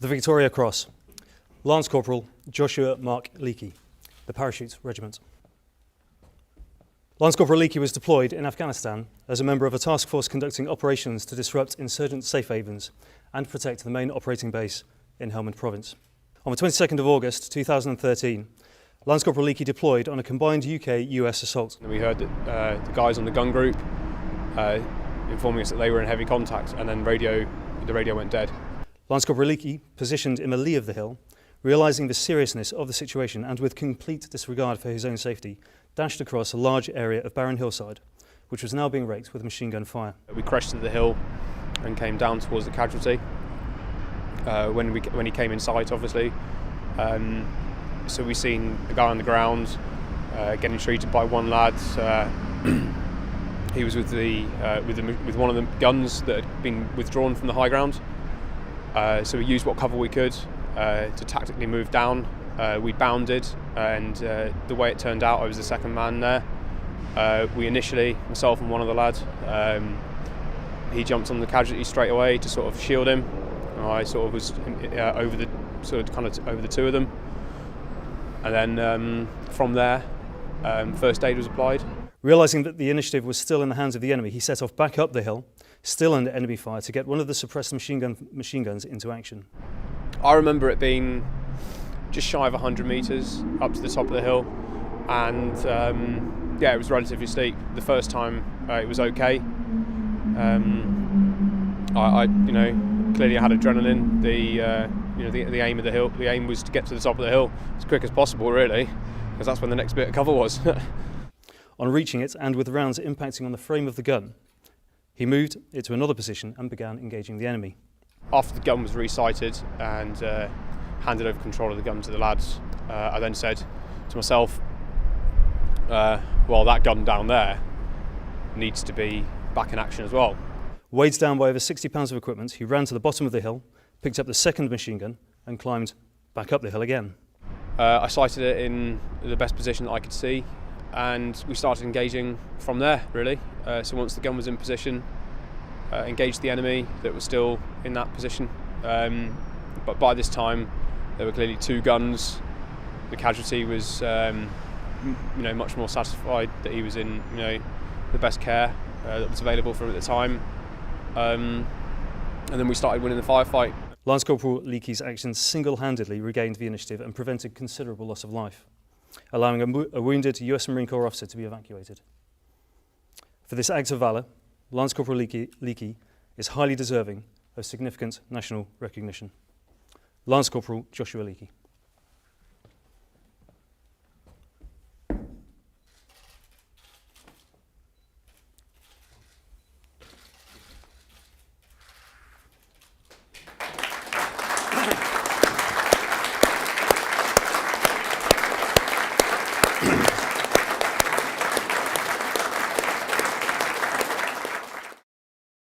The Victoria Cross. Lance Corporal Joshua Mark Leakey, the Parachute Regiment. Lance Corporal Leakey was deployed in Afghanistan as a member of a task force conducting operations to disrupt insurgent safe havens and protect the main operating base in Helmand Province. On the 22nd of August 2013, Lance Corporal Leakey deployed on a combined UK-US assault. We heard that the guys on the gun group informing us that they were in heavy contact, and then the radio went dead. Lance Corporal Leakey, positioned in the lee of the hill, realising the seriousness of the situation and with complete disregard for his own safety, dashed across a large area of barren hillside, which was now being raked with machine gun fire. We crested the hill and came down towards the casualty. When he came in sight, obviously, so we seen a guy on the ground getting treated by one lad. He was with one of the guns that had been withdrawn from the high ground. So we used what cover we could to tactically move down. We bounded, and the way it turned out, I was the second man there. We initially, myself and one other lad, he jumped on the casualty straight away to sort of shield him. I sort of was over the two of them, and then from there, first aid was applied. Realising that the initiative was still in the hands of the enemy, he set off back up the hill, still under enemy fire, to get one of the suppressed machine guns into action. I remember it being just shy of 100 metres up to the top of the hill, and yeah, it was relatively steep. The first time it was okay. I clearly I had adrenaline. The aim of the hill. The aim was to get to the top of the hill as quick as possible, really, because that's when the next bit of cover was. On reaching it, and with rounds impacting on the frame of the gun, he moved it to another position and began engaging the enemy. After the gun was resighted and handed over control of the gun to the lads, I then said to myself, well, that gun down there needs to be back in action as well. Weighed down by over 60 pounds of equipment, he ran to the bottom of the hill, picked up the second machine gun and climbed back up the hill again. I sighted it in the best position that I could see, and we started engaging from there, really. So once the gun was in position, engaged the enemy that was still in that position. But by this time, there were clearly two guns. The casualty was, much more satisfied that he was in, the best care that was available for him at the time. And then we started winning the firefight. Lance Corporal Leakey's actions single-handedly regained the initiative and prevented considerable loss of life, allowing a wounded US Marine Corps officer to be evacuated. For this act of valour, Lance Corporal Leakey is highly deserving of significant national recognition. Lance Corporal Joshua Leakey.